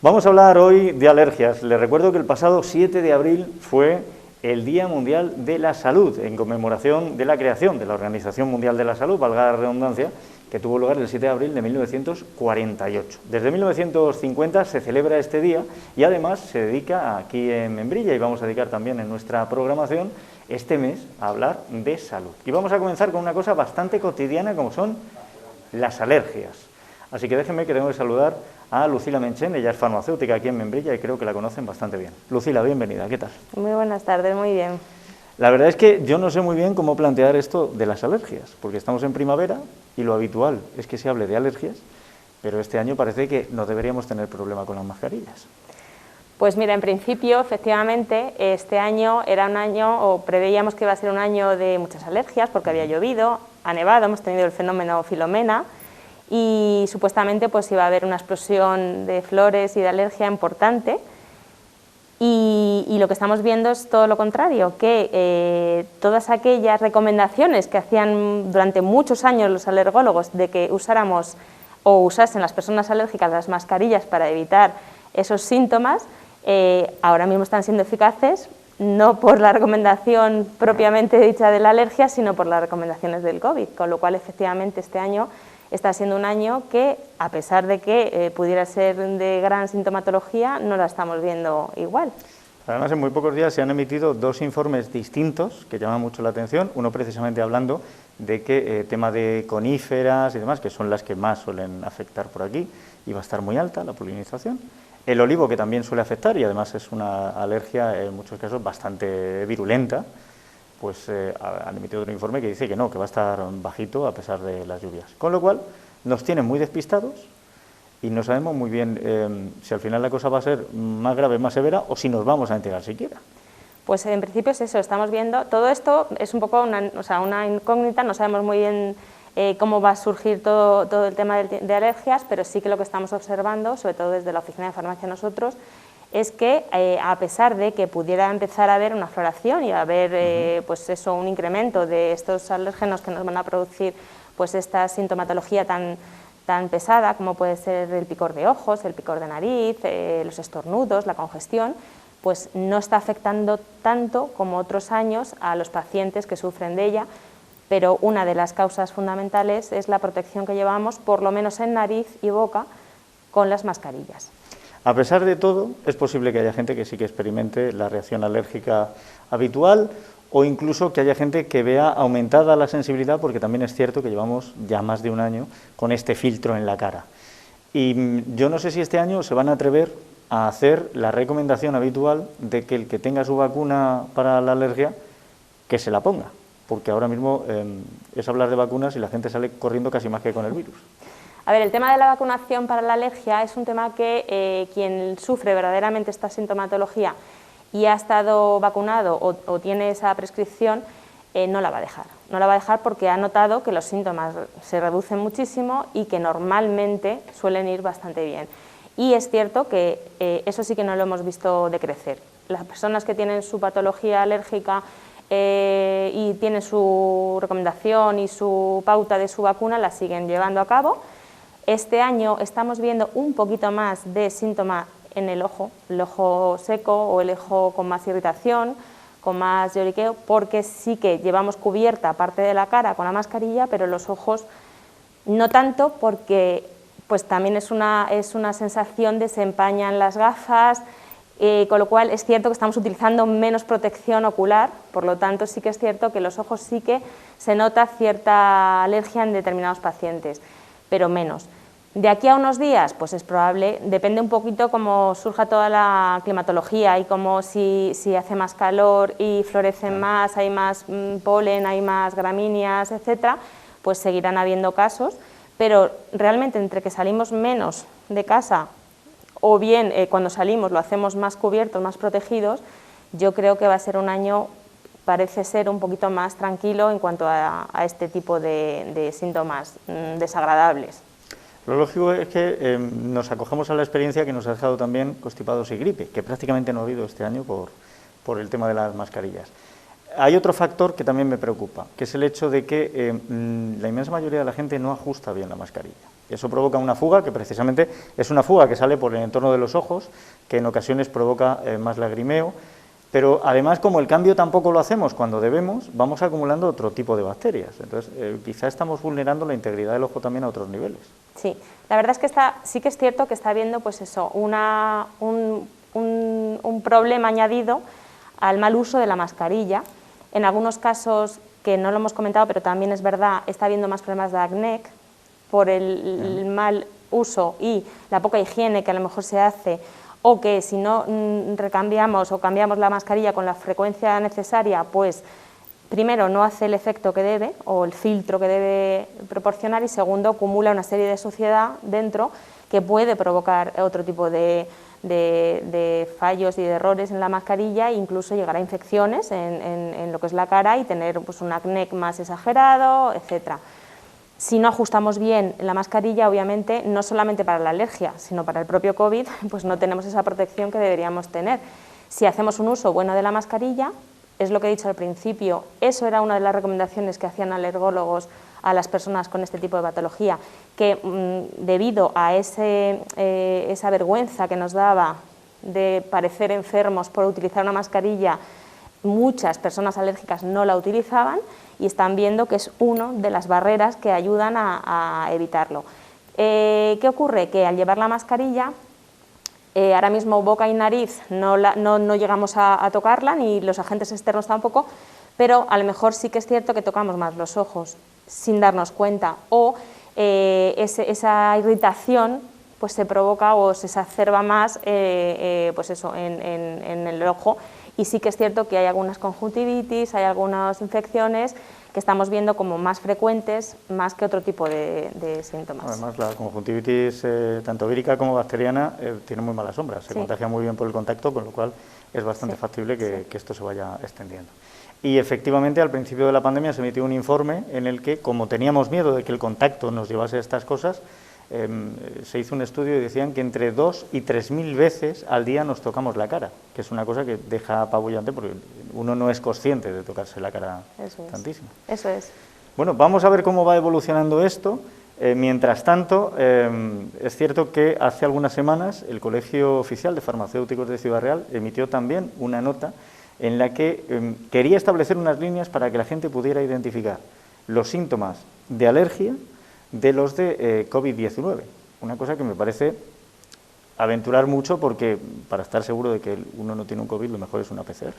Vamos a hablar hoy de alergias. Les recuerdo que el pasado 7 de abril fue el Día Mundial de la Salud, en conmemoración de la creación de la Organización Mundial de la Salud, valga la redundancia, que tuvo lugar el 7 de abril de 1948. Desde 1950 se celebra este día y además se dedica aquí en Membrilla, y vamos a dedicar también en nuestra programación este mes a hablar de salud. Y vamos a comenzar con una cosa bastante cotidiana como son las alergias. Así que déjenme que tengo que saludar a Lucila Menchen. Ella es farmacéutica aquí en Membrilla y creo que la conocen bastante bien. Lucila, bienvenida, ¿qué tal? Muy buenas tardes, muy bien. La verdad es que yo no sé muy bien cómo plantear esto de las alergias, porque estamos en primavera y lo habitual es que se hable de alergias, pero este año parece que no deberíamos tener problema con las mascarillas. Pues mira, en principio, efectivamente, este año era un año, o preveíamos que iba a ser un año de muchas alergias, porque había llovido, ha nevado, hemos tenido el fenómeno Filomena, y supuestamente pues iba a haber una explosión de flores y de alergia importante, y lo que estamos viendo es todo lo contrario, que todas aquellas recomendaciones que hacían durante muchos años los alergólogos de que usáramos o usasen las personas alérgicas las mascarillas para evitar esos síntomas, ahora mismo están siendo eficaces, no por la recomendación propiamente dicha de la alergia, sino por las recomendaciones del COVID, con lo cual efectivamente este año está siendo un año que, a pesar de que pudiera ser de gran sintomatología, no la estamos viendo igual. Además, en muy pocos días se han emitido dos informes distintos que llaman mucho la atención, uno precisamente hablando de que tema de coníferas y demás, que son las que más suelen afectar por aquí, iba a estar muy alta la polinización. El olivo, que también suele afectar y además es una alergia en muchos casos bastante virulenta, pues han emitido otro informe que dice que no, que va a estar bajito a pesar de las lluvias. Con lo cual, nos tienen muy despistados y no sabemos muy bien si al final la cosa va a ser más grave, más severa, o si nos vamos a enterar siquiera. Pues en principio es eso, estamos viendo, todo esto es un poco una incógnita, no sabemos muy bien cómo va a surgir todo el tema de alergias, pero sí que lo que estamos observando, sobre todo desde la Oficina de Farmacia nosotros, es que a pesar de que pudiera empezar a haber una floración y a haber pues eso, un incremento de estos alérgenos que nos van a producir pues esta sintomatología tan pesada como puede ser el picor de ojos, el picor de nariz, los estornudos, la congestión, pues no está afectando tanto como otros años a los pacientes que sufren de ella, pero una de las causas fundamentales es la protección que llevamos, por lo menos en nariz y boca, con las mascarillas. A pesar de todo, es posible que haya gente que sí que experimente la reacción alérgica habitual, o incluso que haya gente que vea aumentada la sensibilidad, porque también es cierto que llevamos ya más de un año con este filtro en la cara. Y yo no sé si este año se van a atrever a hacer la recomendación habitual de que el que tenga su vacuna para la alergia, que se la ponga, porque ahora mismo es hablar de vacunas y la gente sale corriendo casi más que con el virus. A ver, el tema de la vacunación para la alergia es un tema que quien sufre verdaderamente esta sintomatología y ha estado vacunado o tiene esa prescripción, no la va a dejar. No la va a dejar porque ha notado que los síntomas se reducen muchísimo y que normalmente suelen ir bastante bien. Y es cierto que eso sí que no lo hemos visto decrecer. Las personas que tienen su patología alérgica y tienen su recomendación y su pauta de su vacuna la siguen llevando a cabo. Este año estamos viendo un poquito más de síntoma en el ojo seco o el ojo con más irritación, con más lloriqueo, porque sí que llevamos cubierta parte de la cara con la mascarilla, pero los ojos no tanto, porque pues también es una sensación de se empañan las gafas, con lo cual es cierto que estamos utilizando menos protección ocular, por lo tanto sí que es cierto que los ojos sí que se nota cierta alergia en determinados pacientes, pero menos. De aquí a unos días, pues es probable, depende un poquito cómo surja toda la climatología y cómo si hace más calor y florecen más, hay más polen, hay más gramíneas, etcétera, pues seguirán habiendo casos, pero realmente entre que salimos menos de casa o bien cuando salimos lo hacemos más cubiertos, más protegidos, yo creo que va a ser un año, parece ser un poquito más tranquilo en cuanto a este tipo de síntomas desagradables. Lo lógico es que nos acojamos a la experiencia que nos ha dejado también constipados y gripe, que prácticamente no ha habido este año por el tema de las mascarillas. hay otro factor que también me preocupa, que es el hecho de que la inmensa mayoría de la gente no ajusta bien la mascarilla. Eso provoca una fuga, que precisamente es una fuga que sale por el entorno de los ojos, que en ocasiones provoca más lagrimeo, pero además, como el cambio tampoco lo hacemos cuando debemos, vamos acumulando otro tipo de bacterias. Entonces, quizá estamos vulnerando la integridad del ojo también a otros niveles. Sí, la verdad es que sí que es cierto que está habiendo pues eso, un problema añadido al mal uso de la mascarilla. En algunos casos, que no lo hemos comentado, pero también es verdad, está habiendo más problemas de acné por el mal uso y la poca higiene que a lo mejor se hace, o que si no recambiamos o cambiamos la mascarilla con la frecuencia necesaria, pues primero no hace el efecto que debe o el filtro que debe proporcionar, y segundo acumula una serie de suciedad dentro que puede provocar otro tipo de fallos y de errores en la mascarilla, e incluso llegar a infecciones en lo que es la cara y tener pues, un acné más exagerado, etcétera. Si no ajustamos bien la mascarilla, obviamente, no solamente para la alergia, sino para el propio COVID, pues no tenemos esa protección que deberíamos tener. Si hacemos un uso bueno de la mascarilla, es lo que he dicho al principio, eso era una de las recomendaciones que hacían alergólogos a las personas con este tipo de patología, que debido a esa vergüenza que nos daba de parecer enfermos por utilizar una mascarilla, muchas personas alérgicas no la utilizaban, y están viendo que es una de las barreras que ayudan a evitarlo. ¿Qué ocurre? Que al llevar la mascarilla, ahora mismo boca y nariz no llegamos a tocarla, ni los agentes externos tampoco, pero a lo mejor sí que es cierto que tocamos más los ojos sin darnos cuenta, o esa irritación pues se provoca o se exacerba más pues eso, en el ojo. Y sí que es cierto que hay algunas conjuntivitis, hay algunas infecciones que estamos viendo como más frecuentes, más que otro tipo de síntomas. Además, la conjuntivitis, tanto vírica como bacteriana, tiene muy malas sombras, se contagia muy bien por el contacto, con lo cual es bastante factible que esto se vaya extendiendo. Y efectivamente, al principio de la pandemia se emitió un informe en el que, como teníamos miedo de que el contacto nos llevase a estas cosas, se hizo un estudio y decían que entre 2.000 y 3.000 veces al día nos tocamos la cara, que es una cosa que deja apabullante porque uno no es consciente de tocarse la cara tantísimo. Eso es. Bueno, vamos a ver cómo va evolucionando esto. Mientras tanto, es cierto que hace algunas semanas el Colegio Oficial de Farmacéuticos de Ciudad Real emitió también una nota en la que quería establecer unas líneas para que la gente pudiera identificar los síntomas de alergia de los de COVID-19, una cosa que me parece aventurar mucho, porque para estar seguro de que uno no tiene un COVID, lo mejor es una PCR.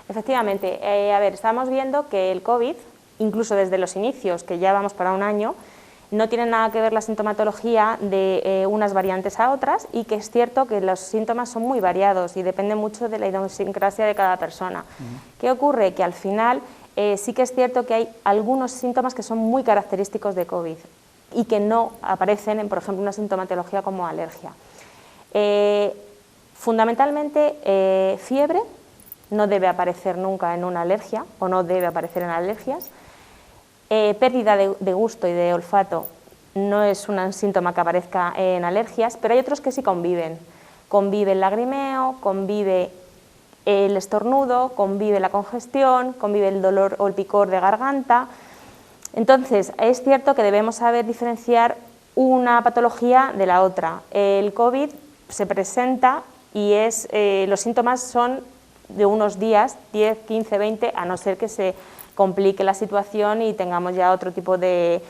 Efectivamente, a ver, estamos viendo que el COVID, incluso desde los inicios, que ya vamos para un año, no tiene nada que ver la sintomatología de unas variantes a otras, y que es cierto que los síntomas son muy variados y depende mucho de la idiosincrasia de cada persona. ¿Qué ocurre? Que al final sí que es cierto que hay algunos síntomas que son muy característicos de COVID y que no aparecen en, por ejemplo, una sintomatología como alergia. Fundamentalmente, fiebre no debe aparecer nunca en una alergia, o no debe aparecer en alergias. Pérdida de gusto y de olfato no es un síntoma que aparezca en alergias, pero hay otros que sí conviven. Convive el lagrimeo, convive el estornudo, convive la congestión, convive el dolor o el picor de garganta. Entonces, es cierto que debemos saber diferenciar una patología de la otra. El COVID se presenta y los síntomas son de unos días, 10, 15, 20, a no ser que se complique la situación y tengamos ya otro tipo de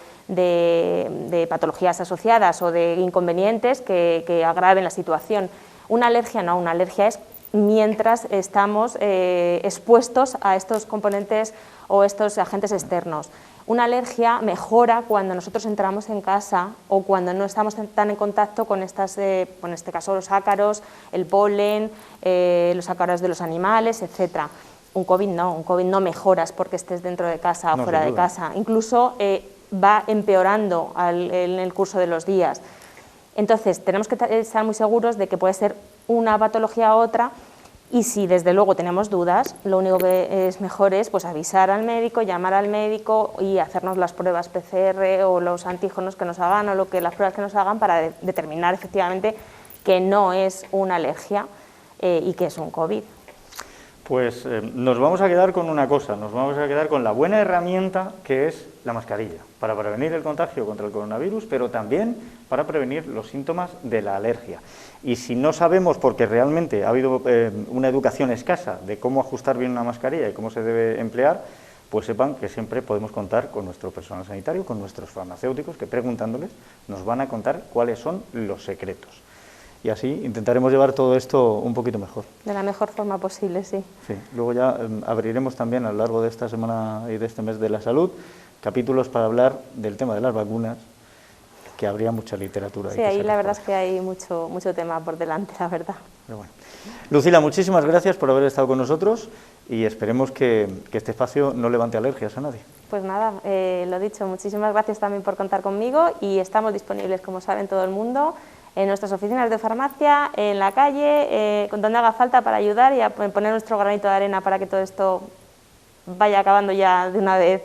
patologías asociadas o de inconvenientes que agraven la situación. Una alergia no, una alergia es mientras estamos expuestos a estos componentes o estos agentes externos. Una alergia mejora cuando nosotros entramos en casa o cuando no estamos tan en contacto con en este caso los ácaros, el polen, los ácaros de los animales, etcétera. Un COVID no mejoras porque estés dentro de casa o fuera de casa, incluso va empeorando en el curso de los días. Entonces, tenemos que estar muy seguros de que puede ser una patología u otra, y si desde luego tenemos dudas, lo único que es mejor es pues, avisar al médico, llamar al médico y hacernos las pruebas PCR o los antígenos que nos hagan o las pruebas que nos hagan para determinar efectivamente que no es una alergia y que es un COVID. Pues nos vamos a quedar con una cosa, nos vamos a quedar con la buena herramienta que es la mascarilla, para prevenir el contagio contra el coronavirus, pero también para prevenir los síntomas de la alergia. Y si no sabemos, porque realmente ha habido una educación escasa de cómo ajustar bien una mascarilla y cómo se debe emplear, pues sepan que siempre podemos contar con nuestro personal sanitario, con nuestros farmacéuticos, que preguntándoles nos van a contar cuáles son los secretos. Y así intentaremos llevar todo esto un poquito mejor. De la mejor forma posible, sí. Sí. Luego ya abriremos también a lo largo de esta semana y de este mes de la salud capítulos para hablar del tema de las vacunas, que habría mucha literatura. Sí, ahí la verdad es que hay mucho tema por delante, la verdad. Pero bueno. Lucila, muchísimas gracias por haber estado con nosotros y esperemos que este espacio no levante alergias a nadie. Pues nada, lo dicho, muchísimas gracias también por contar conmigo y estamos disponibles, como saben, todo el mundo, en nuestras oficinas de farmacia, en la calle, donde haga falta para ayudar y a poner nuestro granito de arena para que todo esto vaya acabando ya de una vez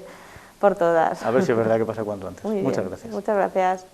por todas. A ver si es verdad que pasa cuanto antes. Muy Muchas bien. gracias. Muchas gracias.